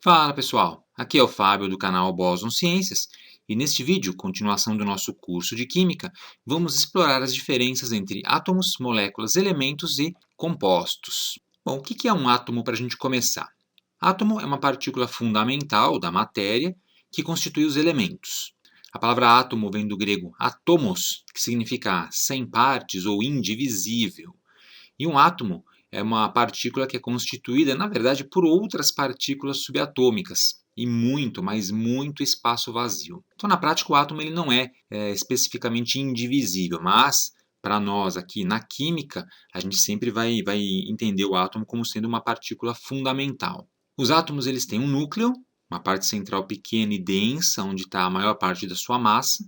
Fala pessoal, aqui é o Fábio do canal Boson Ciências e neste vídeo, continuação do nosso curso de Química, vamos explorar as diferenças entre átomos, moléculas, elementos e compostos. Bom, o que é um átomo para a gente começar? Átomo é uma partícula fundamental da matéria que constitui os elementos. A palavra átomo vem do grego atomos, que significa sem partes ou indivisível. E um átomo é uma partícula que é constituída, na verdade, por outras partículas subatômicas e muito, mas muito espaço vazio. Então, na prática, o átomo ele não é especificamente indivisível, mas para nós aqui na química, a gente sempre vai entender o átomo como sendo uma partícula fundamental. Os átomos eles têm um núcleo, uma parte central pequena e densa, onde está a maior parte da sua massa,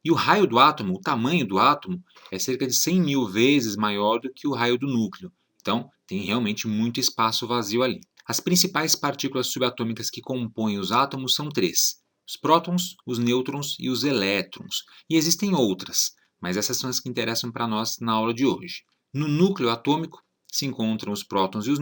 e o raio do átomo, o tamanho do átomo, é cerca de 100 mil vezes maior do que o raio do núcleo. Então, tem realmente muito espaço vazio ali. As principais partículas subatômicas que compõem os átomos são três: os prótons, os nêutrons e os elétrons. E existem outras, mas essas são as que interessam para nós na aula de hoje. No núcleo atômico se encontram os prótons e os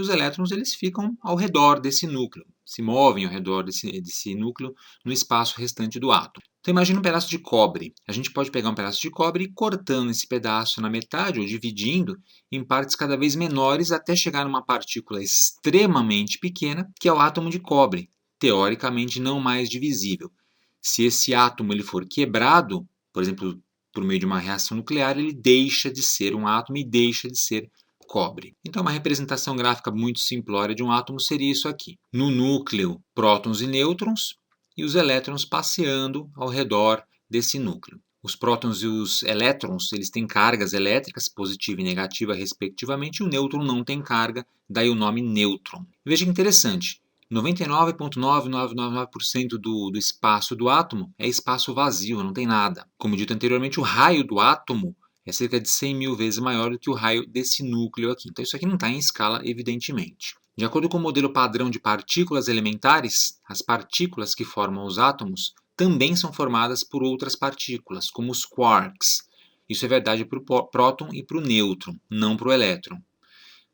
elétrons eles ficam ao redor desse núcleo, se movem ao redor desse núcleo no espaço restante do átomo. Então imagine um pedaço de cobre. A gente pode pegar um pedaço de cobre e cortando esse pedaço na metade ou dividindo em partes cada vez menores até chegar numa partícula extremamente pequena, que é o átomo de cobre, teoricamente não mais divisível. Se esse átomo ele for quebrado, por exemplo, por meio de uma reação nuclear, ele deixa de ser um átomo e deixa de ser cobre. Então, uma representação gráfica muito simplória de um átomo seria isso aqui. No núcleo, prótons e nêutrons, e os elétrons passeando ao redor desse núcleo. Os prótons e os elétrons eles têm cargas elétricas, positiva e negativa, respectivamente, e o nêutron não tem carga, daí o nome nêutron. Veja que interessante, 99,9999% do espaço do átomo é espaço vazio, não tem nada. Como dito anteriormente, o raio do átomo é cerca de 100 mil vezes maior do que o raio desse núcleo aqui. Então isso aqui não está em escala, evidentemente. De acordo com o modelo padrão de partículas elementares, as partículas que formam os átomos também são formadas por outras partículas, como os quarks. Isso é verdade para o próton e para o nêutron, não para o elétron.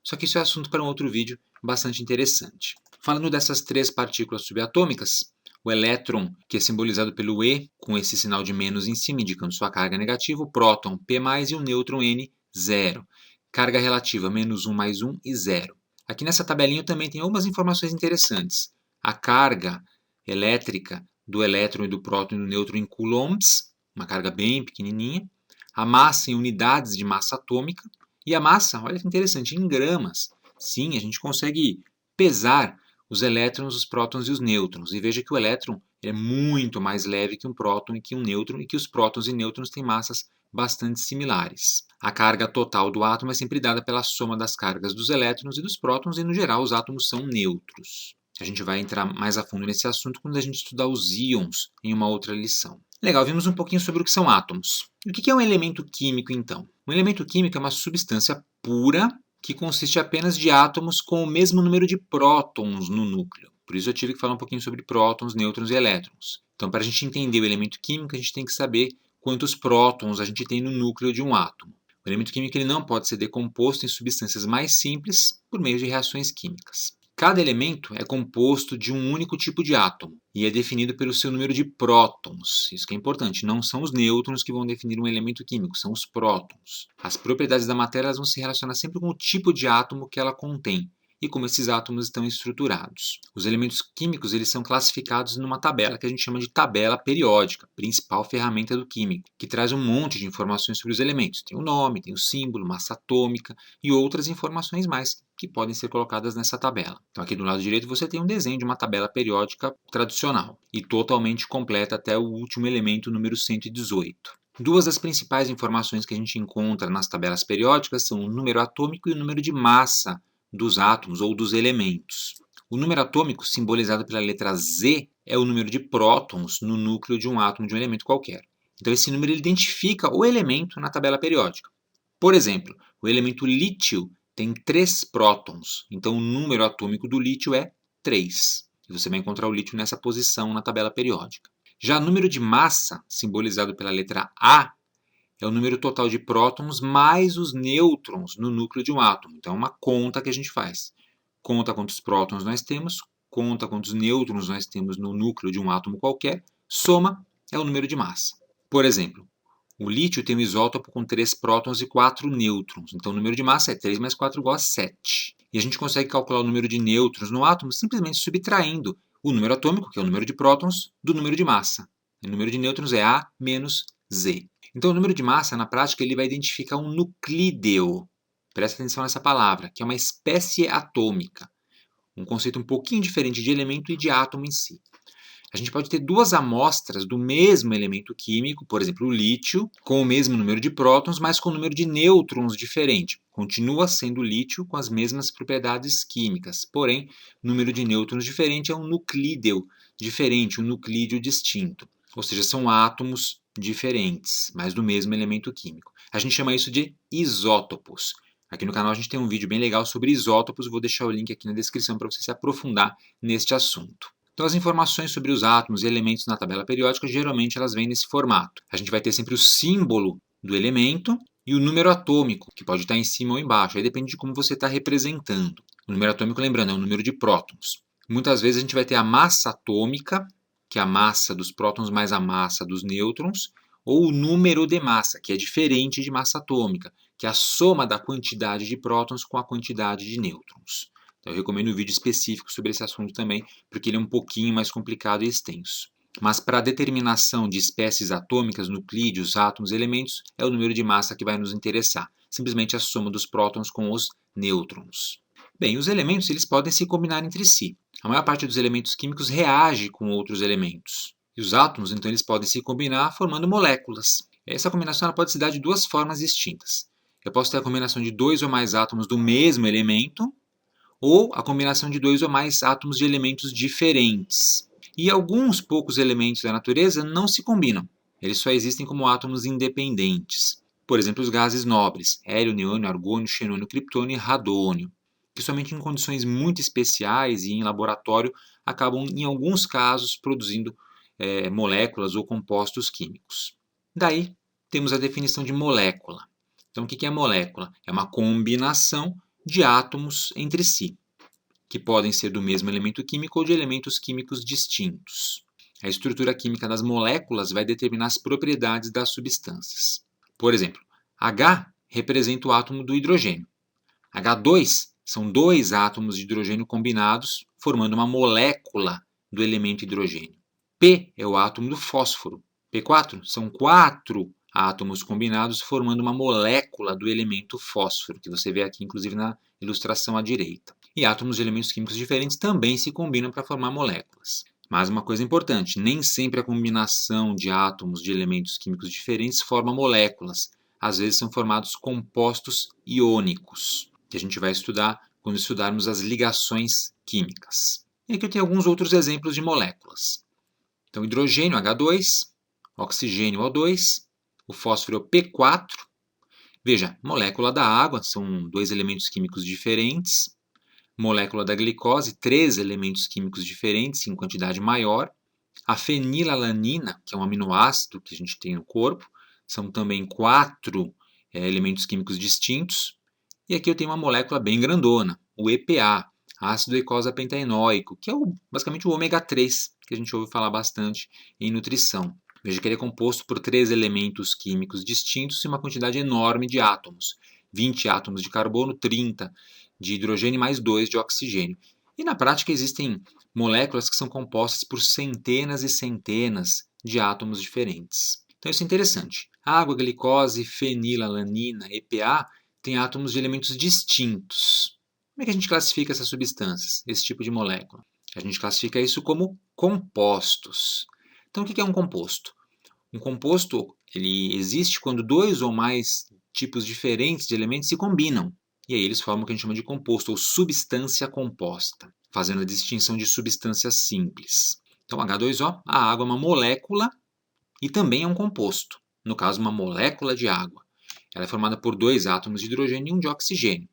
Só que isso é assunto para um outro vídeo bastante interessante. Falando dessas três partículas subatômicas, o elétron, que é simbolizado pelo E, com esse sinal de menos em cima, indicando sua carga negativa, o próton P+, e o nêutron N, 0. Carga relativa, menos 1 mais 1 e 0. Aqui nessa tabelinha também tem algumas informações interessantes. A carga elétrica do elétron e do próton e do nêutron em coulombs, uma carga bem pequenininha. A massa em unidades de massa atômica. E a massa, olha que interessante, em gramas. Sim, a gente consegue pesar os elétrons, os prótons e os nêutrons. E veja que o elétron é muito mais leve que um próton e que um nêutron, e que os prótons e nêutrons têm massas bastante similares. A carga total do átomo é sempre dada pela soma das cargas dos elétrons e dos prótons, e no geral os átomos são neutros. A gente vai entrar mais a fundo nesse assunto quando a gente estudar os íons em uma outra lição. Legal, vimos um pouquinho sobre o que são átomos. E o que é um elemento químico, então? Um elemento químico é uma substância pura que consiste apenas de átomos com o mesmo número de prótons no núcleo. Por isso eu tive que falar um pouquinho sobre prótons, nêutrons e elétrons. Então, para a gente entender o elemento químico, a gente tem que saber quantos prótons a gente tem no núcleo de um átomo. O elemento químico ele não pode ser decomposto em substâncias mais simples por meio de reações químicas. Cada elemento é composto de um único tipo de átomo e é definido pelo seu número de prótons. Isso que é importante, não são os nêutrons que vão definir um elemento químico, são os prótons. As propriedades da matéria elas vão se relacionar sempre com o tipo de átomo que ela contém e como esses átomos estão estruturados. Os elementos químicos eles são classificados numa tabela que a gente chama de tabela periódica, principal ferramenta do químico, que traz um monte de informações sobre os elementos. Tem o nome, tem o símbolo, massa atômica e outras informações mais que podem ser colocadas nessa tabela. Então aqui do lado direito você tem um desenho de uma tabela periódica tradicional e totalmente completa até o último elemento, número 118. Duas das principais informações que a gente encontra nas tabelas periódicas são o número atômico e o número de massa dos átomos ou dos elementos. O número atômico, simbolizado pela letra Z, é o número de prótons no núcleo de um átomo de um elemento qualquer. Então esse número ele identifica o elemento na tabela periódica. Por exemplo, o elemento lítio tem 3 prótons, então o número atômico do lítio é 3. E você vai encontrar o lítio nessa posição na tabela periódica. Já o número de massa, simbolizado pela letra A, é o número total de prótons mais os nêutrons no núcleo de um átomo. Então é uma conta que a gente faz. Conta quantos prótons nós temos, conta quantos nêutrons nós temos no núcleo de um átomo qualquer, soma é o número de massa. Por exemplo, o lítio tem um isótopo com 3 prótons e 4 nêutrons, então o número de massa é 3 mais 4 igual a 7. E a gente consegue calcular o número de nêutrons no átomo simplesmente subtraindo o número atômico, que é o número de prótons, do número de massa. O número de nêutrons é A menos Z. Então o número de massa, na prática, ele vai identificar um nuclídeo. Presta atenção nessa palavra, que é uma espécie atômica. Um conceito um pouquinho diferente de elemento e de átomo em si. A gente pode ter duas amostras do mesmo elemento químico, por exemplo, o lítio, com o mesmo número de prótons, mas com o número de nêutrons diferente. Continua sendo lítio com as mesmas propriedades químicas, porém, o número de nêutrons diferente é um nuclídeo diferente, um nuclídeo distinto. Ou seja, são átomos diferentes, mas do mesmo elemento químico. A gente chama isso de isótopos. Aqui no canal a gente tem um vídeo bem legal sobre isótopos, vou deixar o link aqui na descrição para você se aprofundar neste assunto. Então, as informações sobre os átomos e elementos na tabela periódica, geralmente elas vêm nesse formato. A gente vai ter sempre o símbolo do elemento e o número atômico, que pode estar em cima ou embaixo. Aí depende de como você está representando. O número atômico, lembrando, é o número de prótons. Muitas vezes a gente vai ter a massa atômica, que é a massa dos prótons mais a massa dos nêutrons, ou o número de massa, que é diferente de massa atômica, que é a soma da quantidade de prótons com a quantidade de nêutrons. Eu recomendo um vídeo específico sobre esse assunto também, porque ele é um pouquinho mais complicado e extenso. Mas para a determinação de espécies atômicas, nuclídeos, átomos e elementos, é o número de massa que vai nos interessar. Simplesmente a soma dos prótons com os nêutrons. Bem, os elementos eles podem se combinar entre si. A maior parte dos elementos químicos reage com outros elementos. E os átomos, então, eles podem se combinar formando moléculas. Essa combinação ela pode se dar de duas formas distintas. Eu posso ter a combinação de 2 ou mais átomos do mesmo elemento, ou a combinação de 2 ou mais átomos de elementos diferentes. E alguns poucos elementos da natureza não se combinam, eles só existem como átomos independentes. Por exemplo, os gases nobres, hélio, neônio, argônio, xenônio, criptônio e radônio, que somente em condições muito especiais e em laboratório acabam, em alguns casos, produzindo moléculas ou compostos químicos. Daí, temos a definição de molécula. Então, o que é molécula? É uma combinação de átomos entre si, que podem ser do mesmo elemento químico ou de elementos químicos distintos. A estrutura química das moléculas vai determinar as propriedades das substâncias. Por exemplo, H representa o átomo do hidrogênio. H2 são dois átomos de hidrogênio combinados, formando uma molécula do elemento hidrogênio. P é o átomo do fósforo. P4 são 4 átomos combinados formando uma molécula do elemento fósforo, que você vê aqui inclusive na ilustração à direita. E átomos de elementos químicos diferentes também se combinam para formar moléculas. Mas uma coisa importante, nem sempre a combinação de átomos de elementos químicos diferentes forma moléculas. Às vezes são formados compostos iônicos, que a gente vai estudar quando estudarmos as ligações químicas. E aqui eu tenho alguns outros exemplos de moléculas. Então, hidrogênio, H2, oxigênio, O2, o fósforo, P4. Veja, molécula da água, são dois elementos químicos diferentes. Molécula da glicose, 3 elementos químicos diferentes em quantidade maior. A fenilalanina, que é um aminoácido que a gente tem no corpo, são também 4 elementos químicos distintos. E aqui eu tenho uma molécula bem grandona, o EPA, ácido eicosapentaenoico, que é basicamente o ômega 3, que a gente ouve falar bastante em nutrição. Veja que ele é composto por 3 elementos químicos distintos e uma quantidade enorme de átomos. 20 átomos de carbono, 30 de hidrogênio mais 2 de oxigênio. E na prática existem moléculas que são compostas por centenas e centenas de átomos diferentes. Então isso é interessante. Água, glicose, fenilalanina, EPA têm átomos de elementos distintos. Como é que a gente classifica essas substâncias, esse tipo de molécula? A gente classifica isso como compostos. Então, o que é um composto? Um composto ele existe quando 2 ou mais tipos diferentes de elementos se combinam. E aí eles formam o que a gente chama de composto, ou substância composta, fazendo a distinção de substâncias simples. Então, H2O, a água é uma molécula e também é um composto. No caso, uma molécula de água. Ela é formada por 2 átomos de hidrogênio e 1 de oxigênio.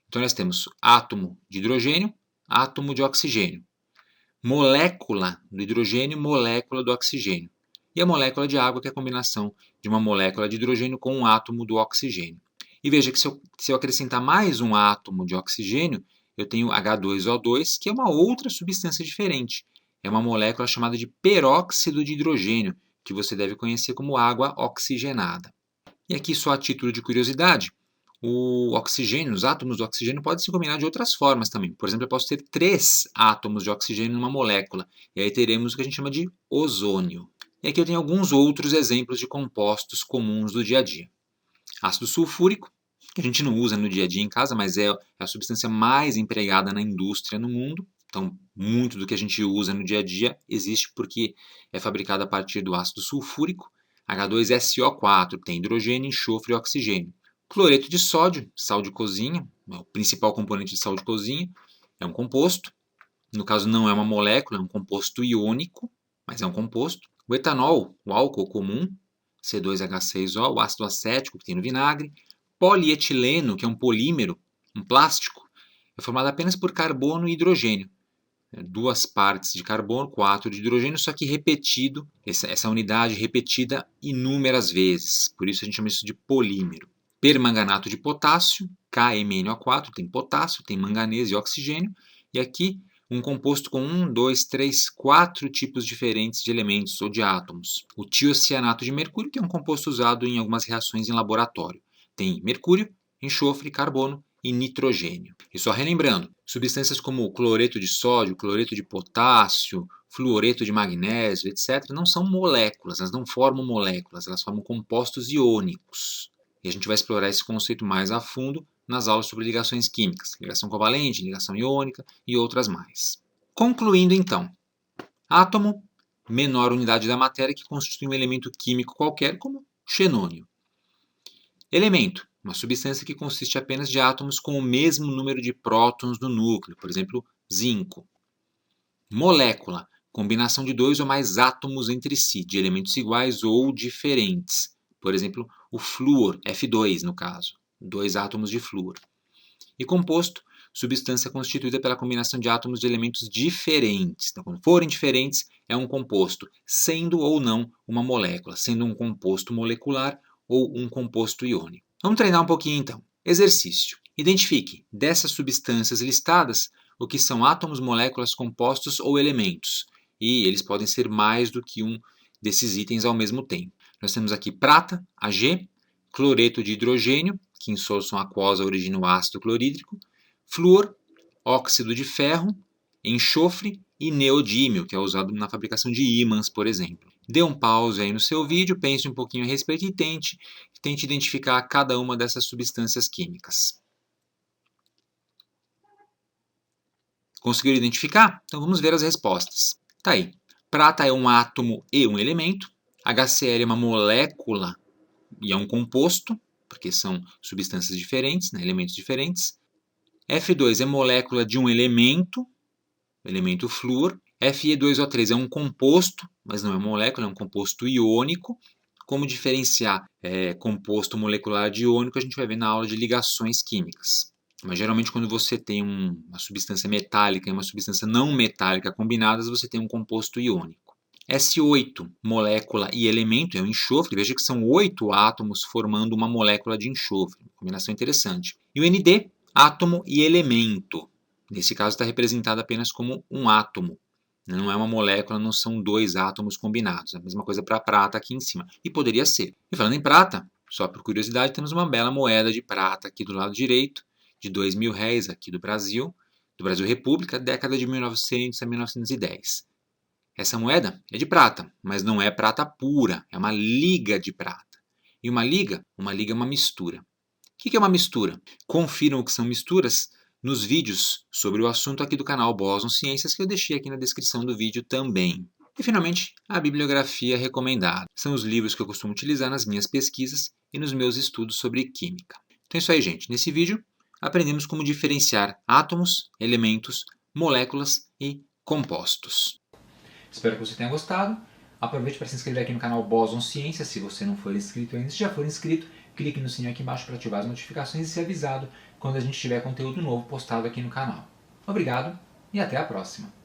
Então, nós temos átomo de hidrogênio, átomo de oxigênio. Molécula do hidrogênio, molécula do oxigênio. E a molécula de água, que é a combinação de uma molécula de hidrogênio com um átomo do oxigênio. E veja que se eu acrescentar mais um átomo de oxigênio, eu tenho H2O2, que é uma outra substância diferente. É uma molécula chamada de peróxido de hidrogênio, que você deve conhecer como água oxigenada. E aqui, só a título de curiosidade, o oxigênio, os átomos do oxigênio podem se combinar de outras formas também. Por exemplo, eu posso ter 3 átomos de oxigênio numa molécula, e aí teremos o que a gente chama de ozônio. E aqui eu tenho alguns outros exemplos de compostos comuns do dia a dia. Ácido sulfúrico, que a gente não usa no dia a dia em casa, mas é a substância mais empregada na indústria no mundo. Então, muito do que a gente usa no dia a dia existe porque é fabricado a partir do ácido sulfúrico. H2SO4 tem hidrogênio, enxofre e oxigênio. Cloreto de sódio, sal de cozinha, é o principal componente de sal de cozinha, é um composto. No caso, não é uma molécula, é um composto iônico, mas é um composto. O etanol, o álcool comum, C2H6O, o ácido acético que tem no vinagre. Polietileno, que é um polímero, um plástico, é formado apenas por carbono e hidrogênio. 2 partes de carbono, 4 de hidrogênio, só que repetido, essa unidade repetida inúmeras vezes. Por isso a gente chama isso de polímero. Permanganato de potássio, KMnO4, tem potássio, tem manganês e oxigênio. E aqui um composto com 1, 2, 3, 4 tipos diferentes de elementos ou de átomos. O tiocianato de mercúrio, que é um composto usado em algumas reações em laboratório. Tem mercúrio, enxofre, carbono e nitrogênio. E só relembrando, substâncias como cloreto de sódio, cloreto de potássio, fluoreto de magnésio, etc., não são moléculas, elas não formam moléculas, elas formam compostos iônicos. E a gente vai explorar esse conceito mais a fundo nas aulas sobre ligações químicas, ligação covalente, ligação iônica e outras mais. Concluindo então, átomo, menor unidade da matéria que constitui um elemento químico qualquer, como xenônio. Elemento, uma substância que consiste apenas de átomos com o mesmo número de prótons no núcleo, por exemplo, zinco. Molécula, combinação de 2 ou mais átomos entre si, de elementos iguais ou diferentes. Por exemplo, o flúor, F2 no caso, 2 átomos de flúor. E composto, substância constituída pela combinação de átomos de elementos diferentes. Então, quando forem diferentes, é um composto, sendo ou não uma molécula, sendo um composto molecular ou um composto iônico. Vamos treinar um pouquinho então. Exercício. Identifique dessas substâncias listadas o que são átomos, moléculas, compostos ou elementos. E eles podem ser mais do que um desses itens ao mesmo tempo. Nós temos aqui prata, Ag, cloreto de hidrogênio, que em solução aquosa origina o ácido clorídrico, flúor, óxido de ferro, enxofre e neodímio, que é usado na fabricação de ímãs, por exemplo. Dê um pause aí no seu vídeo, pense um pouquinho a respeito e tente identificar cada uma dessas substâncias químicas. Conseguiram identificar? Então vamos ver as respostas. Tá aí. Prata é um átomo e um elemento. HCl é uma molécula e é um composto, porque são substâncias diferentes, né, elementos diferentes. F2 é molécula de um elemento, o elemento flúor. Fe2O3 é um composto, mas não é molécula, é um composto iônico. Como diferenciar composto molecular de iônico, a gente vai ver na aula de ligações químicas. Mas geralmente quando você tem uma substância metálica e uma substância não metálica combinadas, você tem um composto iônico. S8, molécula e elemento, é o enxofre. Veja que são 8 átomos formando uma molécula de enxofre. Combinação interessante. E o Nd, átomo e elemento. Nesse caso está representado apenas como um átomo. Não é uma molécula, não são 2 átomos combinados. É a mesma coisa para a prata aqui em cima. E poderia ser. E falando em prata, só por curiosidade, temos uma bela moeda de prata aqui do lado direito, de R$ 2.000 aqui do Brasil República, década de 1900 a 1910. Essa moeda é de prata, mas não é prata pura, é uma liga de prata. E uma liga é uma mistura. O que é uma mistura? Confiram o que são misturas nos vídeos sobre o assunto aqui do canal Bóson Ciências, que eu deixei aqui na descrição do vídeo também. E finalmente, a bibliografia recomendada. São os livros que eu costumo utilizar nas minhas pesquisas e nos meus estudos sobre química. Então é isso aí, gente. Nesse vídeo, aprendemos como diferenciar átomos, elementos, moléculas e compostos. Espero que você tenha gostado. Aproveite para se inscrever aqui no canal Bóson Ciências, se você não for inscrito ainda. Se já for inscrito, clique no sininho aqui embaixo para ativar as notificações e ser avisado quando a gente tiver conteúdo novo postado aqui no canal. Obrigado e até a próxima!